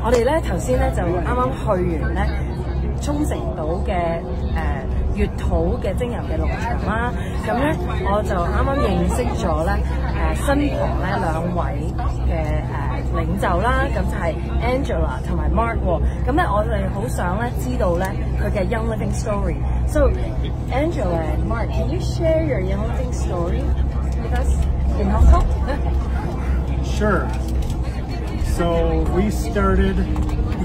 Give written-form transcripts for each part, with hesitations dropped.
我哋咧頭先咧就啱啱去完咧沖繩島嘅月土嘅精油嘅農場啦，咁咧我就啱啱認識咗咧身旁咧兩位嘅領袖啦，咁就係 Angela 同埋 Mark 喎。咁咧我哋好想咧知道咧佢嘅 Young Living Story。So Angela and Mark, can you share your Young Living Story with us in Hong Kong? Sure. So we started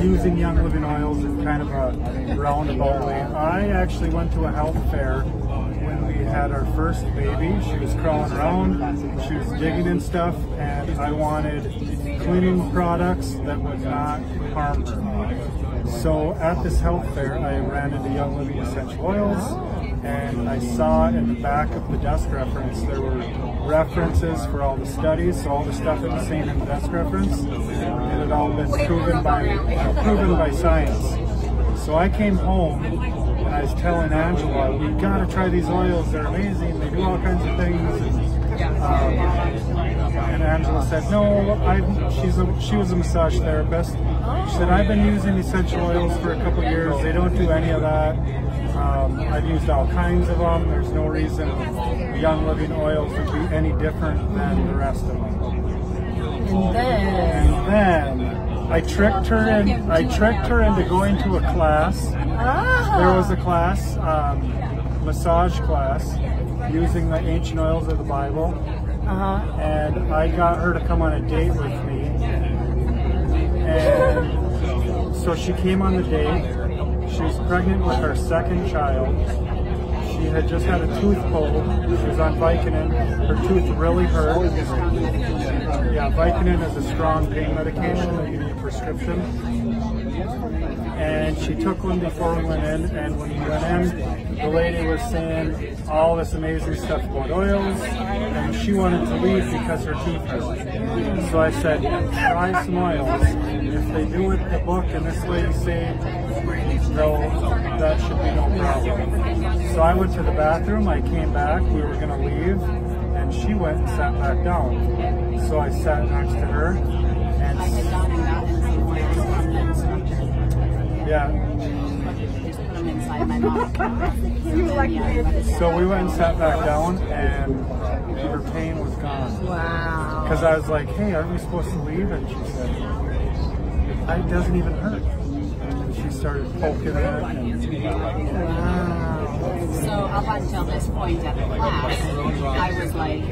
using Young Living oils in kind of a roundabout way. I actually went to a health fair when we had our first baby. She was crawling around, she was digging and stuff, and I wanted cleaning products that would not harm her. So at this health fair, I ran into Young Living essential oils, and I saw in the back of the desk reference there were references for all the studies, so all the stuff that was saying in the desk reference, it had all been proven by science. So I came home and I was telling Angela, we gotta try these oils, they're amazing, they do all kinds of things. And Angela said, no, she was a massage therapist. She said, I've been using essential oils for a couple years, they don't do any of that. I've used all kinds of them. There's no reason Young Living oils would be any different than the rest of them. And then I tricked her into going to a class. There was a class, massage class, using the ancient oils of the Bible. And I got her to come on a date with me. And so she came on the date. She was pregnant with her second child. She had just had a tooth pulled. She was on Vicodin. Her tooth really hurt. Yeah, Vicodin is a strong pain medication that you need a prescription. And she took one before we went in, and when we went in, the lady was saying all this amazing stuff about oils, and she wanted to leave because her teeth hurt. So I said, try some oils. If they do what the book and this lady said, no, that should be no problem. So I went to the bathroom, I came back, we were going to leave, and she went and sat back down. So I sat next to her, and yeah. So we went and sat back down, and her pain was gone. Wow. Because I was like, hey, aren't we supposed to leave? And she said, it doesn't even hurt. She started poking it. Wow. So up until this point at the class, I was like,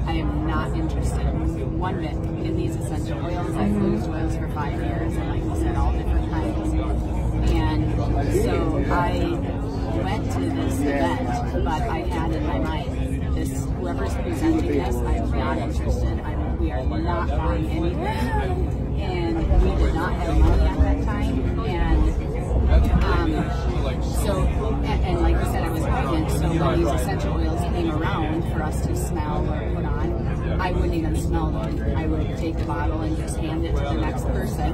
I am not interested one bit in these essential oils. I've used oils for 5 years, and like you said, all different kinds. And so I went to this event, but I had in my mind, whoever's presenting this, I'm not interested. We are not buying anything. And we did not have money at that time, and and like you said, I was pregnant, so when these essential oils came around for us to smell or put on, I wouldn't even smell them. I would take the bottle and just hand it to the next person.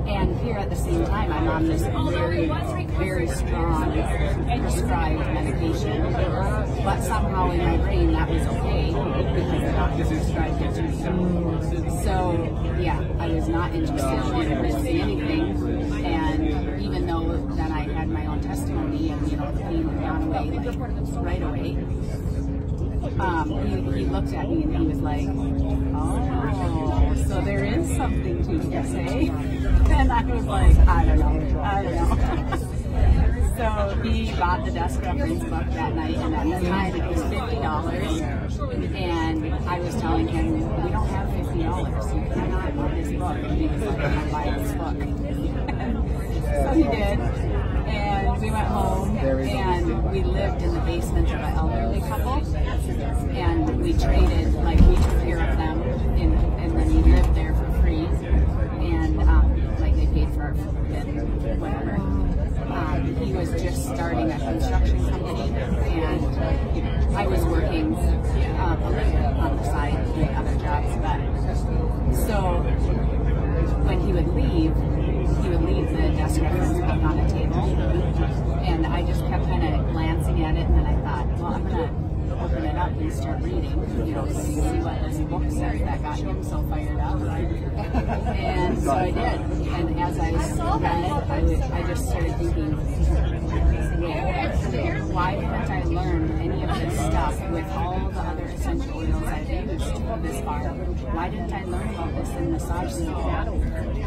And here at the same time, I'm on this very, very strong prescribed medication. But somehow in my brain that was okay because the doctor prescribed it to me. So yeah, I was not interested in missing anything. And even though that I had my own testimony and the pain had gone away like right away, he looked at me and he was like, oh, so there is something to you, say? And I was like, I don't know. So he bought the desk reference book that night, and at the time it was $50. And I was telling him, we don't have $50. You cannot buy this book. And he was like, I'm gonna buy this book. So he did. And we went home, and we lived in the basement of an elderly couple, and we traded, like we took care of them, and then we lived there for free, and like they paid for our food and whatever. He was just starting a construction company, and I was working a little bit on the side doing other jobs, but so when he would leave the desk reference book on a table, and I just kept kind of glancing at it, and then I thought, well, I'm going to open it up and start reading, see what this book says. That got him so fired up. And so I did, and I just started thinking, why haven't I learned any of this stuff with all the other essential oils I've used this far? Why didn't I learn about this in massage school?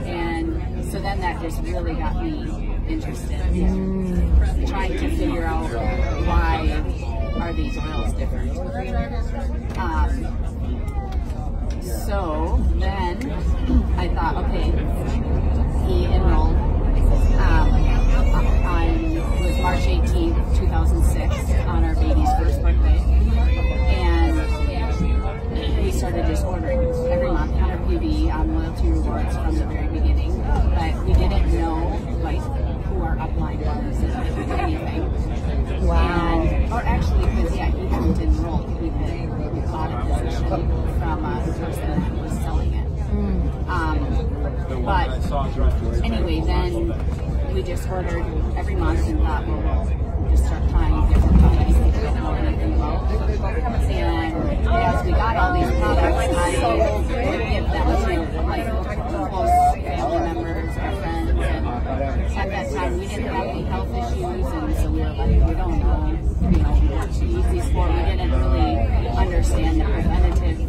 And so then that just really got me interested in trying to figure out why are these oils different. So then I thought, okay, he enrolled it was March 18th, 2006, on our baby's first birthday, and we started just ordering every month on our PV on loyalty rewards from the very beginning, but we didn't know like who our upline was or anything. Wow. Or actually, because yeah, he hadn't enrolled. We bought a position from a person that was selling it. But anyway, then we just ordered every month and thought, well, we'll just start trying different companies that we don't know anything about. And as we got all these products, I would give them to like close family members or friends. And at that time, we didn't have any health issues, and so we were like, we don't know, what to use these for. We didn't really understand the preventative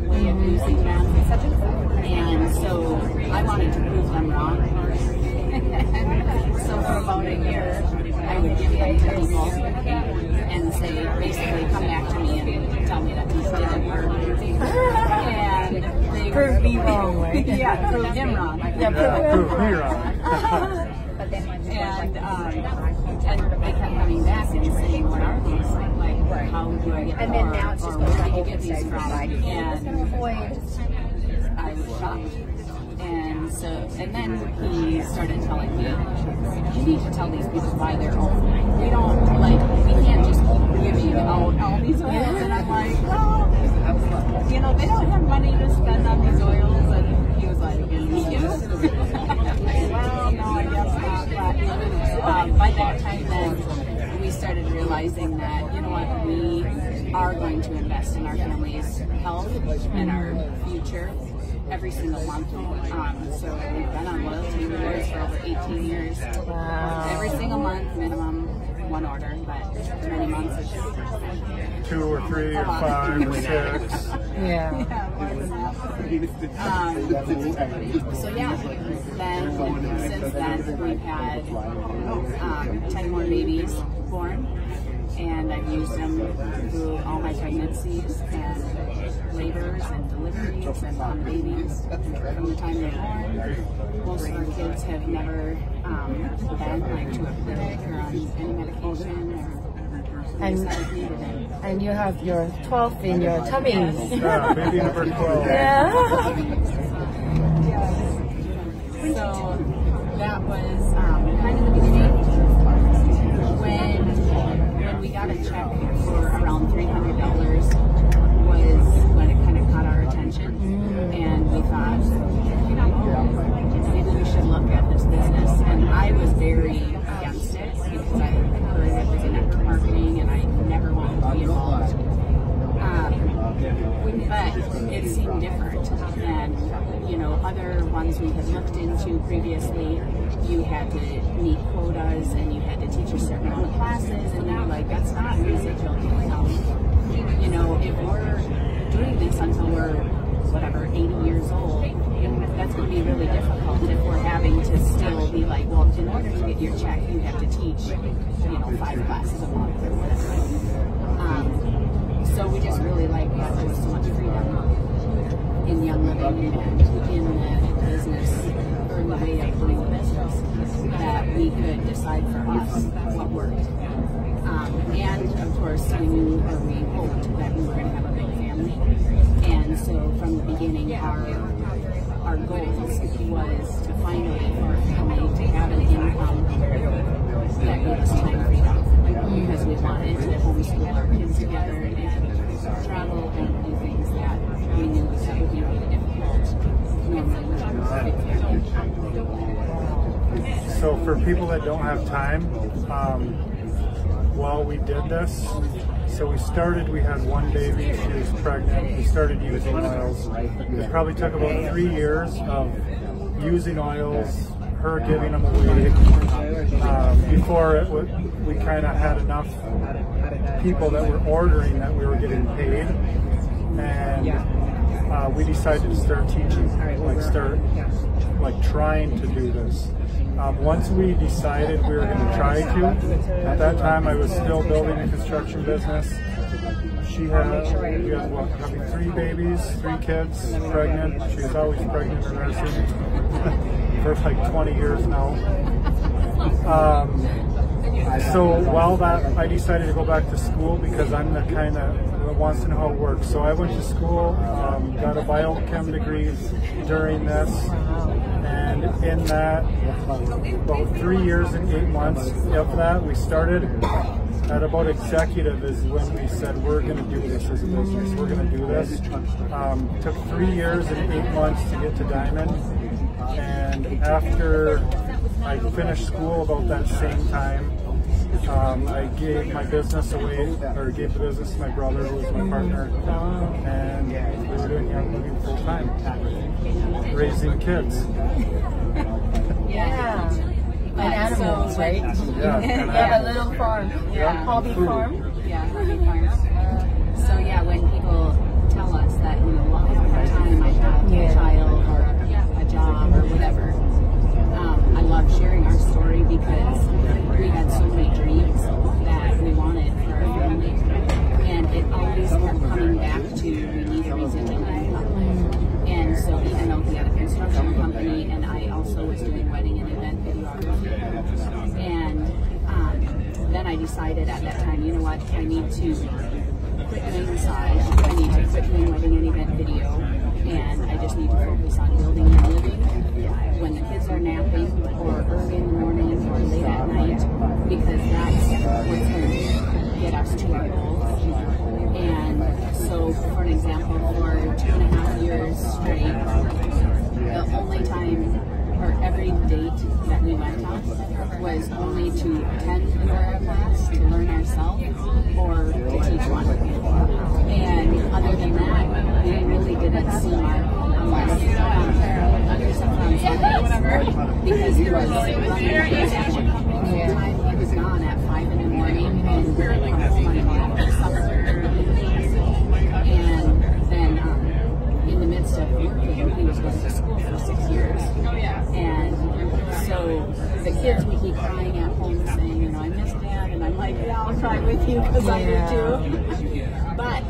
way of using them. And so I wanted to prove them wrong. So for about a year, I would give them to people and say, basically, come back to me and tell me that these didn't work. And they Prove me wrong, right? Yeah, prove him wrong. Yeah, prove me wrong. And they kept coming back and saying, what are these? Like, how do I get them? And then now it's just where going do to you get these from? And I was shocked. And so, and then he started telling me, you need to tell these people by their own. We don't, like, we can't just give you all these oils. And I'm like, well, they don't have money to spend on these oils. And he was like, we do. Well, no, I guess not. But by that time then, we started realizing that, we are going to invest in our family's health and our future every single month. So we've been on loyalty rewards for over 18 years. Wow. Every single month, minimum one order, but many months it's 2 or 3 or 5 or 6. Yeah. more than that. So yeah, then since then we've had 10 more babies born, and I've used them through all my pregnancies and labors and deliveries and on babies from the time they're born. Most of our kids have never been like to a clinic or on any medication or needed it. And you have your 12th in your tummy. Yeah, baby number 12. Yeah. So that was kind of the beginning. When we got a check for around $300 was when it kind of caught our attention, and we thought, maybe we should look at this business. And I was very against it because I heard it was a network marketing, and I never wanted to be involved. But it seemed different than other ones we had looked into previously. You had to meet quotas and you had to teach a certain amount of classes, and they were like, that's not residual income. If we're doing this until we're 80 years old, that's going to be really difficult if we're having to still be like, well, in order to get your check, you have to teach 5 classes a month or whatever. So we just really like that there's so much freedom in Young Living and in the business, or in the way of doing the business, that we could decide for us what worked. And of course, we knew, or we hoped, that we were going to have a big family. And so from the beginning, our goals was to find a way for our family to have an income that gave us time freedom, because we wanted to homeschool our kids together and travel and do things that we knew that would be really difficult normally with a big family. So for people that don't have time, while we did this, so we had one baby, she was pregnant, we started using oils. It probably took about 3 years of using oils her giving them away. Before we kind of had enough people that were ordering that we were getting paid, and we decided to start teaching, like trying to do this. Once we decided we were going to try to, at that time I was still building a construction business. We had having 3 babies, 3 kids, pregnant. She was always pregnant and nursing for like 20 years now. So while I decided to go back to school because I'm the kind that wants to know how it works. So I went to school, got a biochem degree during this, and in that, about 3 years and 8 months of that, we started at about executive is when we said we're going to do this as a business. We're going to do this. Took 3 years and 8 months to get to Diamond, and after I finished school about that same time, I gave my business away, or gave the business to my brother, who was my partner, and we were doing Young Living full time, raising kids. Yeah. And animals, right? Yeah, You have a little farm, hobby farm. Yeah, hobby farm. So yeah, when people tell us that, you know, what time I have a child or a job or whatever, I love sharing our story because we had so many dreams that we wanted for our family, and it always kept coming back to we need a reason to live. And so even though he had a construction company, and I also was doing wedding and event videography, and then I decided at that time, you know what, I need to quit doing massage, I need to quit doing wedding and event video, and I just need to focus on building and living when the kids are napping, or early in the morning, or late at night, because that's what's going to get us to our goals. And so, for an example, for 2.5 years straight, the only time or every date that we went on was only to attend a yoga class, to learn ourselves, or to teach one. And other than that, we really didn't see Mark unless because he was running a construction company full time. He was gone at 5 in the morning, and we were coming home after supper. And then in the midst of working, he was going to school for 6 years. And so the kids would keep crying at home saying, you know, I miss Dad. And I'm like, yeah, I'll cry with you because I do too. But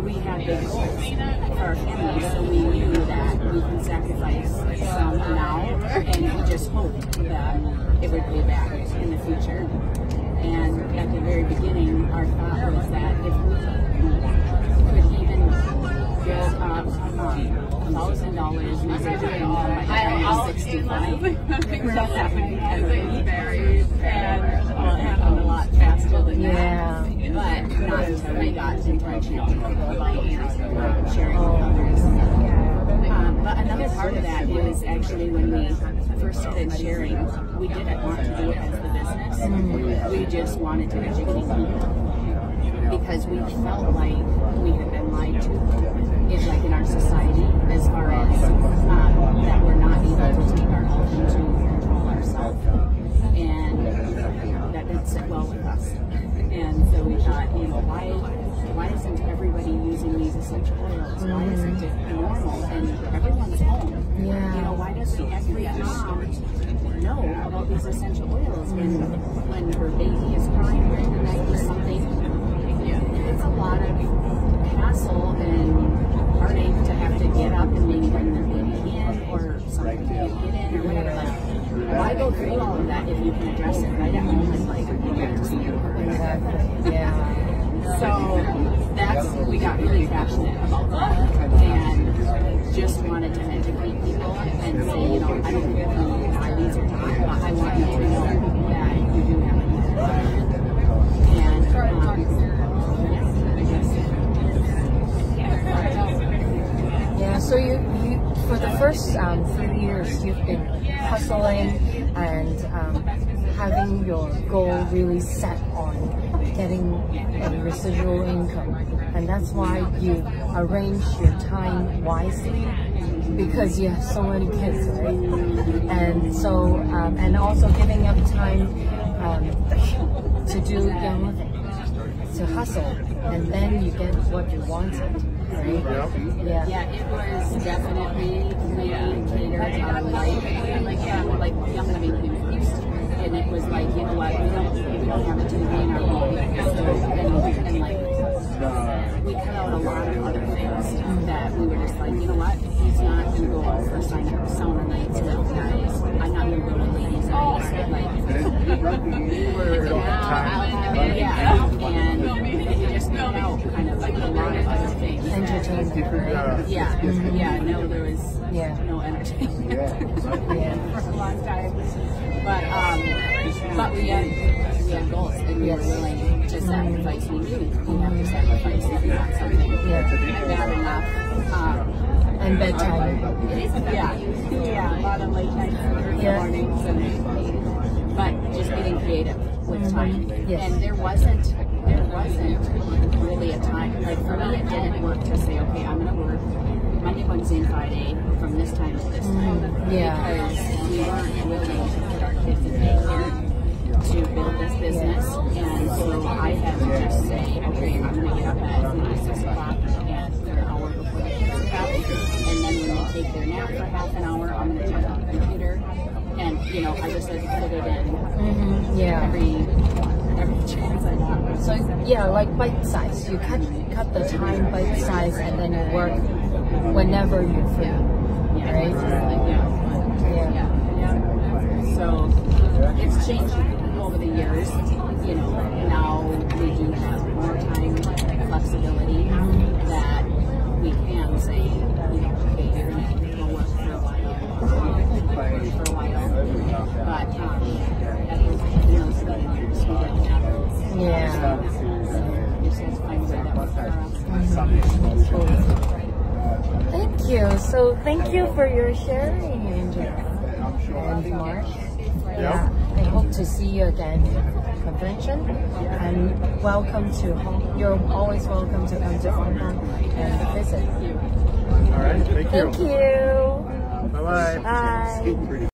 we had big goals for our family, so we knew that we can sacrifice some now, and we just hoped that it would pay back in the future. And at the very beginning, our thought was that if we could even build up $1,000, we would do it all by the time I was 65. That would be kind of very, and it happened a lot faster than that. But not until we got intentional about sharing with others. But another part of that is actually when we first started sharing, we didn't want to do it as the business. We just wanted to educate people because we felt like we had been lied to. It's like in our society, as far as that we're not able to take our health into control ourselves, and that didn't sit well with us. And so we thought, you know, why isn't everybody using these essential oils? Why isn't it normal and everyone's home? You know, why doesn't every mom know about these essential oils? And when her baby is crying during the night or something, it's a lot of hassle and heartache to have to get up and maybe bring their baby in, or something to get in or whatever. Like, why go through all of that if you can address it right at home and like get to see her? So that's, we got really passionate about that and just wanted to educate people and say, you know, I don't care why these are not, but I want you to know that you do have a condition. And so you for the first 3 years you've been hustling and having your goal really set on getting a residual income, and that's why you arrange your time wisely because you have so many kids, right? and so and also giving up time to do young living, to hustle, and then you get what you wanted, right? Yeah, it was definitely catered on like young living infused, and it was like, you know what, we don't have a TV in our home, and like we cut out a lot of other things that we were just like, you know what, he's not going to go out for sauna nights with guys. I'm not going to go to ladies' nights. Like, we were and we just cut out kind of like a lot of other things. Entertainment, right? Yeah, no, there was no entertainment for a long time. But we had goals, and we were willing to sacrifice. We knew we had to sacrifice if we want something. And that enough. And bedtime. Yeah, a lot of late nights and mornings, but just getting creative with time. And there wasn't really a time. Like for me, it didn't work to say, okay, I'm going to work Monday, Wednesday, and Friday from this time to this time. Because we weren't willing to put our kids in daycare to build this business, and so I had to just say, okay, I'm going to get up at 6 o'clock and an hour before the kids get up, and then when they take their nap for half an hour, I'm going to jump on the computer, and I just had to put it in every chance I got. So like bite size. You cut the time bite size, and then you work whenever you're free, right? So it's changed over the years. Now we do have more time flexibility that we can say, okay, you're going to go work for a while, but at those years we didn't have just have to find a way that works for us. Thank you. So thank you for your sharing, Angela and Mark. I hope to see you again at the convention, and welcome to Hong. You're always welcome to come to Hong Kong and visit. All right, thank you. Thank you. Bye-bye. Bye.